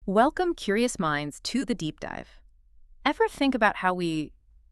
Welcome, curious minds, to the deep dive. Ever think about how we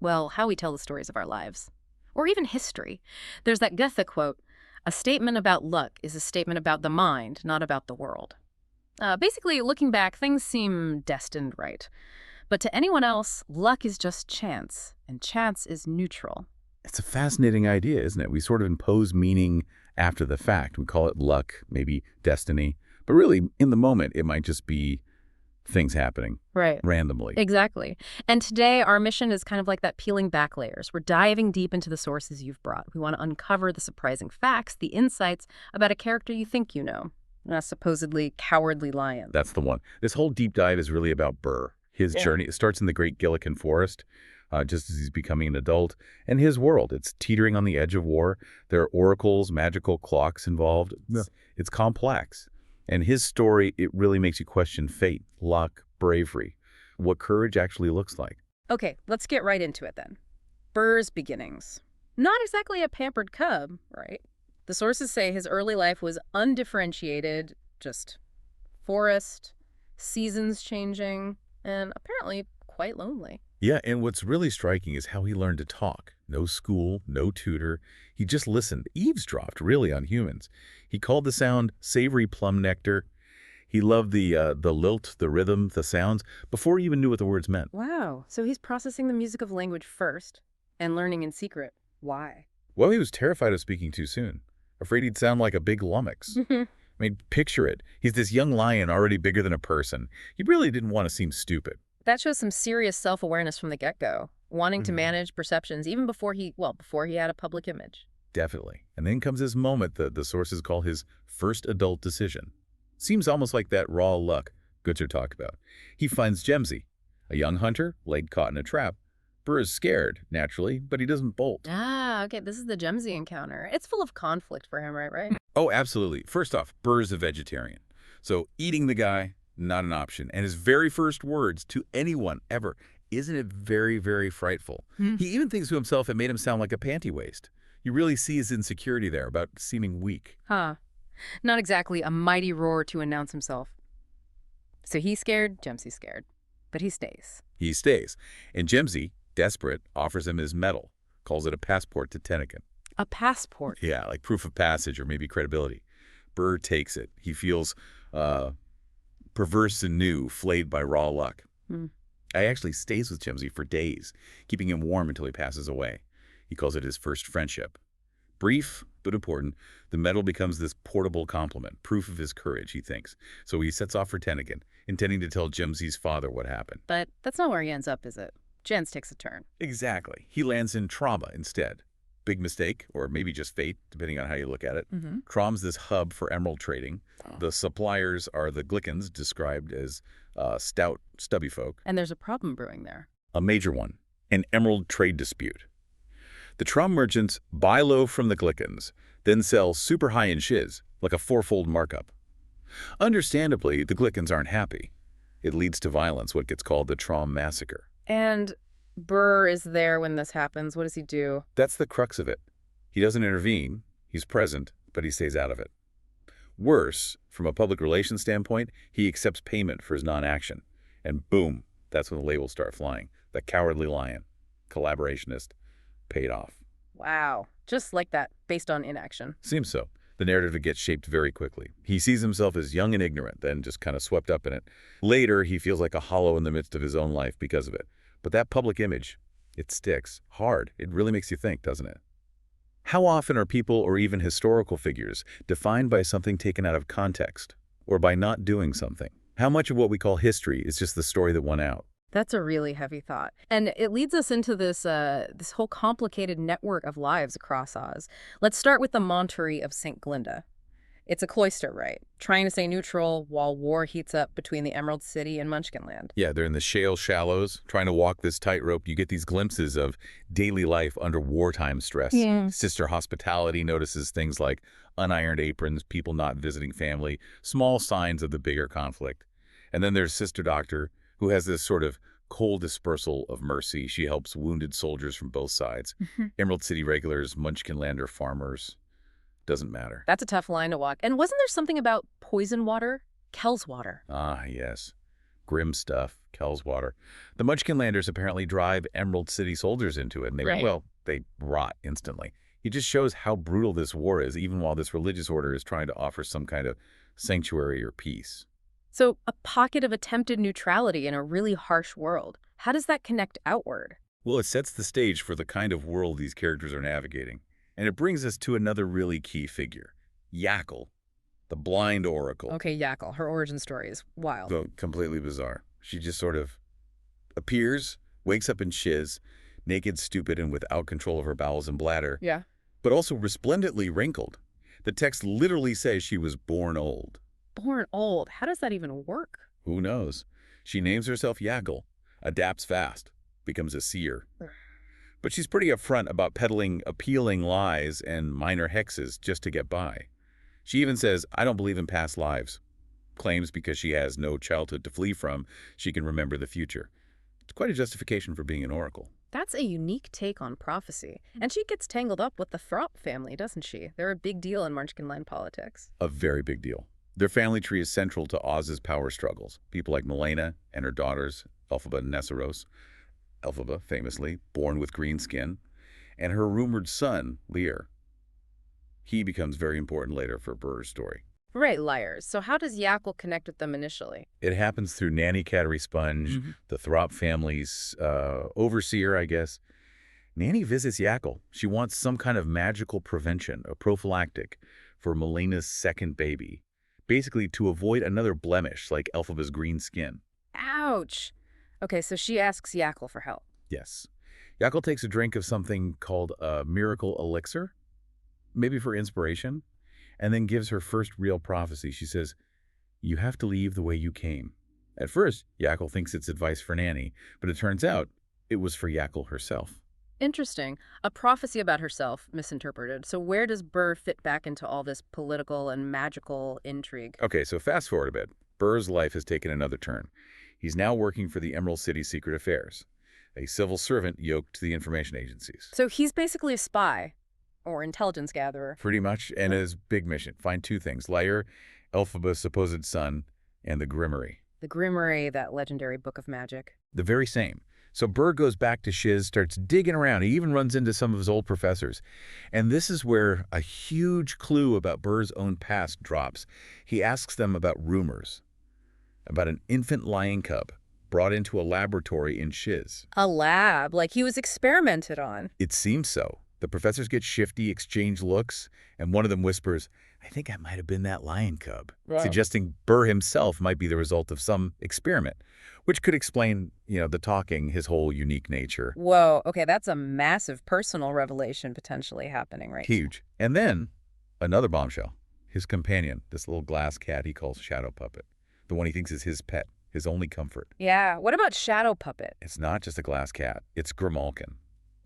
tell the stories of our lives? Or even history? There's that Goethe quote, a statement about luck is a statement about the mind, not about the world. Basically, looking back, things seem destined right. But to anyone else, luck is just chance, and chance is neutral. It's a fascinating idea, isn't it? We sort of impose meaning after the fact. We call it luck, maybe destiny. But really, in the moment, it might just be things happening Right. randomly. Exactly. And today, our mission is kind of like that peeling back layers. We're diving deep into the sources you've brought. We want to uncover the surprising facts, the insights about a character you think you know, a supposedly cowardly lion. That's the one. This whole deep dive is really about Brrr. His journey. It starts in the Great Gillikin Forest, just as he's becoming an adult, and his world. It's teetering on the edge of war. There are oracles, magical clocks involved. It's complex. And his story, it really makes you question fate, luck, bravery, what courage actually looks like. Okay, let's get right into it then. Burr's beginnings. Not exactly a pampered cub, right? The sources say his early life was undifferentiated, just forest, seasons changing, and apparently quite lonely. Yeah, and what's really striking is how he learned to talk. No school, no tutor. He just listened, eavesdropped, really, on humans. He called the sound savory plum nectar. He loved the lilt, the rhythm, the sounds, before he even knew what the words meant. Wow, so he's processing the music of language first and learning in secret. Why? Well, he was terrified of speaking too soon, afraid he'd sound like a big lummox. I mean, picture it. He's this young lion already bigger than a person. He really didn't want to seem stupid. That shows some serious self-awareness from the get-go, wanting to manage perceptions even before he had a public image. Definitely. And then comes this moment that the sources call his first adult decision. Seems almost like that raw luck Goethe talked about. He finds Gemsy, a young hunter, laid caught in a trap. Burr is scared, naturally, but he doesn't bolt. Ah, okay, this is the Gemsy encounter. It's full of conflict for him, right? Oh, absolutely. First off, Burr's a vegetarian. So eating the guy, not an option. And his very first words to anyone ever, isn't it very, very frightful? He even thinks to himself it made him sound like a panty waist. You really see his insecurity there about seeming weak. Huh. Not exactly a mighty roar to announce himself. So he's scared, Gemsy's scared. But he stays. He stays. And Gemsy, desperate, offers him his medal, calls it a passport to Tennecan. A passport. Yeah, like proof of passage or maybe credibility. Burr takes it. He feels perverse and new, flayed by raw luck. I actually stays with Gemsy for days, keeping him warm until he passes away. He calls it his first friendship. Brief, but important, the medal becomes this portable compliment, proof of his courage, he thinks. So he sets off for Tennecan, intending to tell Gemsy's father what happened. But that's not where he ends up, is it? Jens takes a turn. Exactly. He lands in Trauma instead. Big mistake, or maybe just fate, depending on how you look at it. Trom's this hub for emerald trading. The suppliers are the Glickens, described as stout, stubby folk. And there's a problem brewing there. A major one, an emerald trade dispute. The Trom merchants buy low from the Glickens, then sell super high in shiz, like a fourfold markup. Understandably, the Glickens aren't happy. It leads to violence, what gets called the Trom massacre. And Burr is there when this happens. What does he do? That's the crux of it. He doesn't intervene, he's present, but he stays out of it. Worse, from a public relations standpoint, he accepts payment for his non-action. And boom, that's when the labels start flying. The cowardly lion, collaborationist, paid off. Wow. Just like that, based on inaction. Seems so. The narrative gets shaped very quickly. He sees himself as young and ignorant, then just kind of swept up in it. Later, he feels like a hollow in the midst of his own life because of it. But that public image, it sticks hard. It really makes you think, doesn't it? How often are people or even historical figures defined by something taken out of context or by not doing something? How much of what we call history is just the story that won out? That's a really heavy thought. And it leads us into this whole complicated network of lives across Oz. Let's start with the Monterey of St. Glinda. It's a cloister, right? Trying to stay neutral while war heats up between the Emerald City and Munchkinland. Yeah, they're in the shale shallows, trying to walk this tightrope. You get these glimpses of daily life under wartime stress. Sister Hospitality notices things like unironed aprons, people not visiting family, small signs of the bigger conflict. And then there's Sister Doctor, who has this sort of cold dispersal of mercy. She helps wounded soldiers from both sides. Emerald City regulars, Munchkinlander farmers. Doesn't matter. That's a tough line to walk. And wasn't there something about poison water? Kell's water. Ah, yes. grim stuff, Kellswater. The Munchkinlanders apparently drive Emerald City soldiers into it, and Right. well, they rot instantly. It just shows how brutal this war is, even while this religious order is trying to offer some kind of sanctuary or peace. So a pocket of attempted neutrality in a really harsh world. How does that connect outward? Well, it sets the stage for the kind of world these characters are navigating. And it brings us to another really key figure, Yackle, the blind oracle. Okay, Yackle. Her origin story is wild. So completely bizarre. She just sort of appears, wakes up in shiz, naked, stupid, and without control of her bowels and bladder, Yeah. but also resplendently wrinkled. The text literally says she was born old. Born old. How does that even work? Who knows? She names herself Yackle, adapts fast, becomes a seer. But she's pretty upfront about peddling appealing lies and minor hexes just to get by. She even says, I don't believe in past lives. Claims because she has no childhood to flee from, she can remember the future. It's quite a justification for being an oracle. That's a unique take on prophecy. And she gets tangled up with the Throp family, doesn't she? They're a big deal in Munchkinland politics. A very big deal. Their family tree is central to Oz's power struggles. People like Milena and her daughters, Elphaba and Nesseros. Elphaba, famously, born with green skin. And her rumored son, Lear. He becomes very important later for Brrr's story. Right, liars. So how does Yackle connect with them initially? It happens through Nanny Cattery Sponge, the Throp family's overseer, I guess. Nanny visits Yackle. She wants some kind of magical prevention, a prophylactic, for Milena's second baby. Basically to avoid another blemish like Elphaba's green skin. Ouch. Okay, so she asks Yackle for help. Yes. Yackle takes a drink of something called a miracle elixir, maybe for inspiration, and then gives her first real prophecy. She says, you have to leave the way you came. At first, Yackle thinks it's advice for Nanny, but it turns out it was for Yackle herself. Interesting. A prophecy about herself, misinterpreted. So where does Brrr fit back into all this political and magical intrigue? Okay, so fast forward a bit. Brrr's life has taken another turn. He's now working for the Emerald City Secret Affairs, a civil servant yoked to the information agencies. So he's basically a spy, or intelligence gatherer. Pretty much, and his big mission, find two things, Lyre, Elphaba's supposed son, and the Grimmerie. The Grimmerie, that legendary book of magic. The very same. So Brrr goes back to Shiz, starts digging around. He even runs into some of his old professors. And this is where a huge clue about Brrr's own past drops. He asks them about rumors, about an infant lion cub brought into a laboratory in Shiz. A lab, like he was experimented on. It seems so. The professors get shifty, exchange looks, and one of them whispers, I think I might have been that lion cub, suggesting Brrr himself might be the result of some experiment, which could explain, the talking, his whole unique nature. Whoa, okay, that's a massive personal revelation potentially happening right now. Huge. And then, another bombshell. His companion, this little glass cat he calls Shadow Puppet, the one he thinks is his pet, his only comfort. Yeah, what about Shadow Puppet? It's not just a glass cat. It's Grimalkin,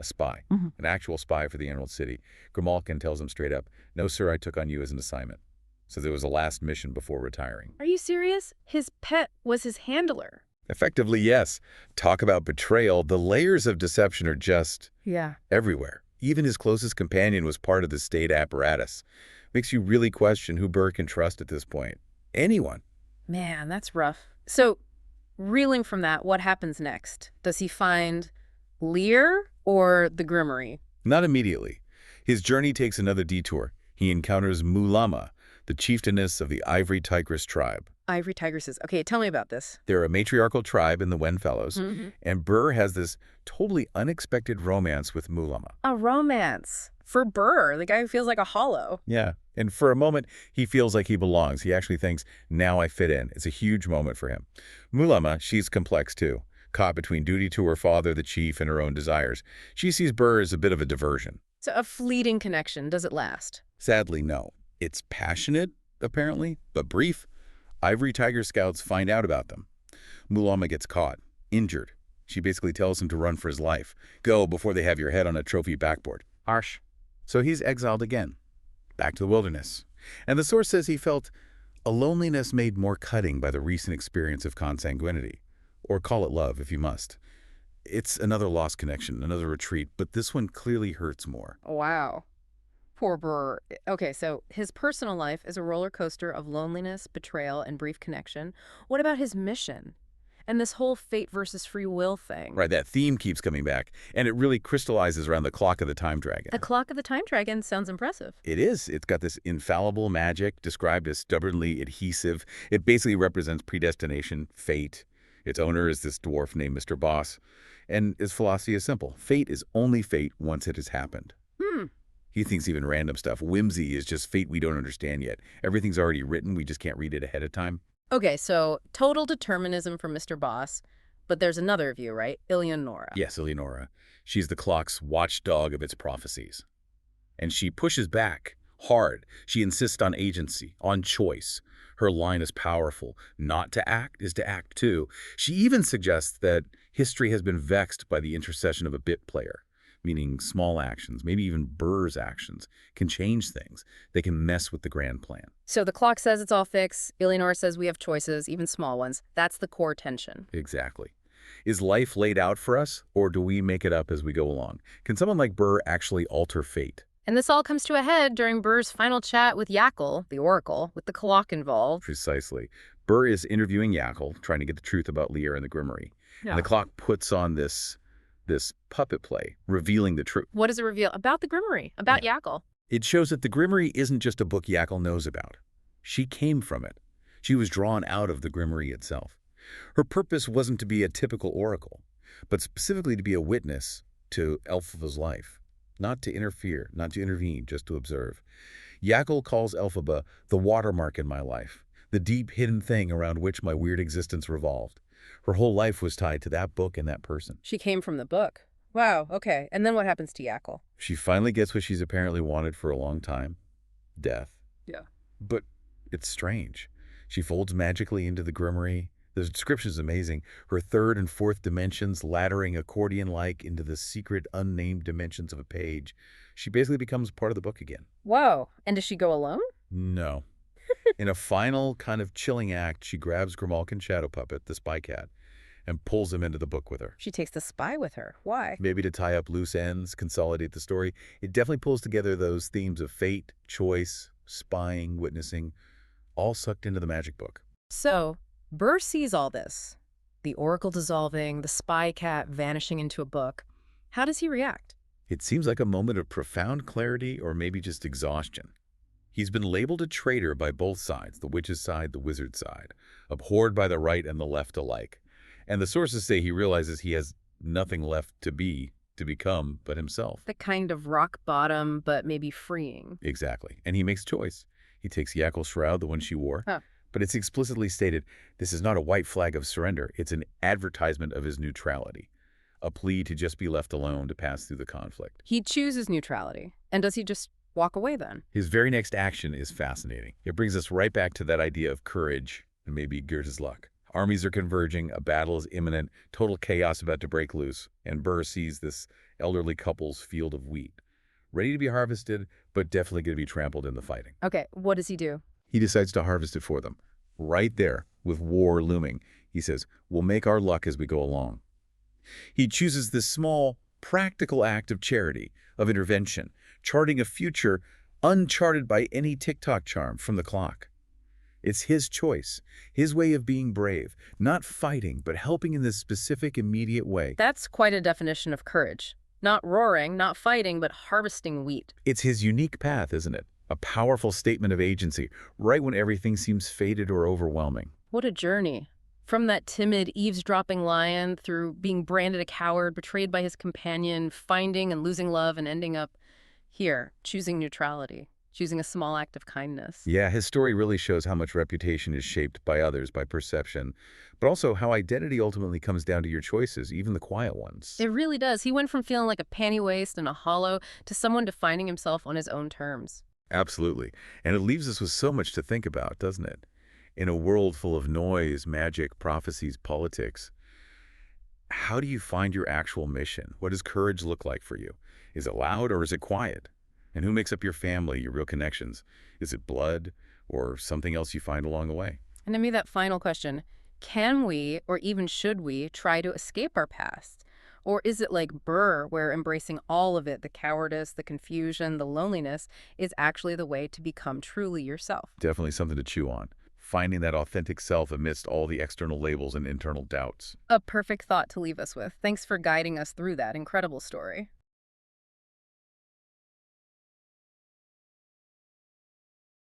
a spy, an actual spy for the Emerald City. Grimalkin tells him straight up, no, sir, I took on you as an assignment. So there was a last mission before retiring. Are you serious? His pet was his handler. Effectively, yes. Talk about betrayal. The layers of deception are just everywhere. Even his closest companion was part of the state apparatus. Makes you really question who Brrr can trust at this point. Anyone. Man, that's rough. So, reeling from that, what happens next? Does he find Lear or the Grimmerie? Not immediately. His journey takes another detour. He encounters Mulama, the chieftainess of the Ivory Tigress tribe. Ivory Tigresses. Okay, tell me about this. They're a matriarchal tribe in the Wen Fellows, and Brrr has this totally unexpected romance with Mulama. A romance. For Brrr, the guy who feels like a hollow. Yeah, and for a moment, he feels like he belongs. He actually thinks, now I fit in. It's a huge moment for him. Mulama, she's complex too, caught between duty to her father, the chief, and her own desires. She sees Brrr as a bit of a diversion. So a fleeting connection. Does it last? Sadly, no. It's passionate, apparently, but brief. Ivory Tiger scouts find out about them. Mulama gets caught, injured. She basically tells him to run for his life. Go before they have your head on a trophy backboard. Harsh. So he's exiled again, back to the wilderness. And the source says he felt a loneliness made more cutting by the recent experience of consanguinity. Or call it love, if you must. It's another lost connection, another retreat, but this one clearly hurts more. Wow. Poor Brrr. Okay, so his personal life is a roller coaster of loneliness, betrayal, and brief connection. What about his mission? And this whole fate versus free will thing. Right, that theme keeps coming back, and it really crystallizes around the clock of the time dragon. The clock of the time dragon sounds impressive. It is. It's got this infallible magic described as stubbornly adhesive. It basically represents predestination, fate. Its owner is this dwarf named Mr. Boss, and his philosophy is simple. Fate is only fate once it has happened. He thinks even random stuff. Whimsy is just fate we don't understand yet. Everything's already written, we just can't read it ahead of time. Okay, so total determinism from Mr. Boss, but there's another view, right? Eleonora. Yes, Eleonora. She's the clock's watchdog of its prophecies. And she pushes back hard. She insists on agency, on choice. Her line is powerful. Not to act is to act too. She even suggests that history has been vexed by the intercession of a bit player, meaning small actions, maybe even Brrr's actions, can change things. They can mess with the grand plan. So the clock says it's all fixed. Eleonora says we have choices, even small ones. That's the core tension. Exactly. Is life laid out for us, or do we make it up as we go along? Can someone like Brrr actually alter fate? And this all comes to a head during Brrr's final chat with Yackle, the Oracle, with the clock involved. Precisely. Brrr is interviewing Yackle, trying to get the truth about Lear and the Grimmerie. Yeah. And the clock puts on this puppet play, revealing the truth. What does it reveal about the Grimmerie, about Yackle? It shows that the Grimmerie isn't just a book Yackle knows about. She came from it. She was drawn out of the Grimmerie itself. Her purpose wasn't to be a typical oracle, but specifically to be a witness to Elphaba's life. Not to interfere, not to intervene, just to observe. Yackle calls Elphaba the watermark in my life, the deep hidden thing around which my weird existence revolved. Her whole life was tied to that book and that person. She came from the book. Wow, okay. And then what happens to Yackle? She finally gets what she's apparently wanted for a long time. Death. Yeah. But it's strange. She folds magically into the Grimmerie. The description is amazing. Her third and fourth dimensions laddering accordion-like into the secret, unnamed dimensions of a page. She basically becomes part of the book again. Whoa. And does she go alone? No. In a final kind of chilling act, she grabs Grimalkin's shadow puppet, the spy cat, and pulls him into the book with her. She takes the spy with her. Why? Maybe to tie up loose ends, consolidate the story. It definitely pulls together those themes of fate, choice, spying, witnessing, all sucked into the magic book. So, Brrr sees all this. The oracle dissolving, the spy cat vanishing into a book. How does he react? It seems like a moment of profound clarity or maybe just exhaustion. He's been labeled a traitor by both sides, the witch's side, the wizard's side, abhorred by the right and the left alike. And the sources say he realizes he has nothing left to become, but himself. The kind of rock bottom, but maybe freeing. Exactly. And he makes choice. He takes Yackle's shroud, the one she wore, but it's explicitly stated this is not a white flag of surrender. It's an advertisement of his neutrality, a plea to just be left alone to pass through the conflict. He chooses neutrality. And does he just walk away then? His very next action is fascinating. It brings us right back to that idea of courage and maybe Goethe's luck. Armies are converging, a battle is imminent, total chaos about to break loose, and Brrr sees this elderly couple's field of wheat, ready to be harvested, but definitely going to be trampled in the fighting. Okay, what does he do? He decides to harvest it for them. Right there, with war looming, he says, we'll make our luck as we go along. He chooses this small, practical act of charity, of intervention, charting a future uncharted by any TikTok charm from the clock. It's his choice, his way of being brave, not fighting, but helping in this specific, immediate way. That's quite a definition of courage. Not roaring, not fighting, but harvesting wheat. It's his unique path, isn't it? A powerful statement of agency, right when everything seems fated or overwhelming. What a journey. From that timid, eavesdropping lion, through being branded a coward, betrayed by his companion, finding and losing love, and ending up here, choosing neutrality. Choosing a small act of kindness. Yeah, his story really shows how much reputation is shaped by others, by perception, but also how identity ultimately comes down to your choices, even the quiet ones. It really does. He went from feeling like a panty waste and a hollow to someone defining himself on his own terms. Absolutely. And it leaves us with so much to think about, doesn't it? In a world full of noise, magic, prophecies, politics, how do you find your actual mission? What does courage look like for you? Is it loud or is it quiet? And who makes up your family, your real connections? Is it blood or something else you find along the way? And to me, that final question, can we, or even should we, try to escape our past? Or is it like Brrr, where embracing all of it, the cowardice, the confusion, the loneliness, is actually the way to become truly yourself? Definitely something to chew on. finding that authentic self amidst all the external labels and internal doubts. A perfect thought to leave us with. Thanks for guiding us through that incredible story.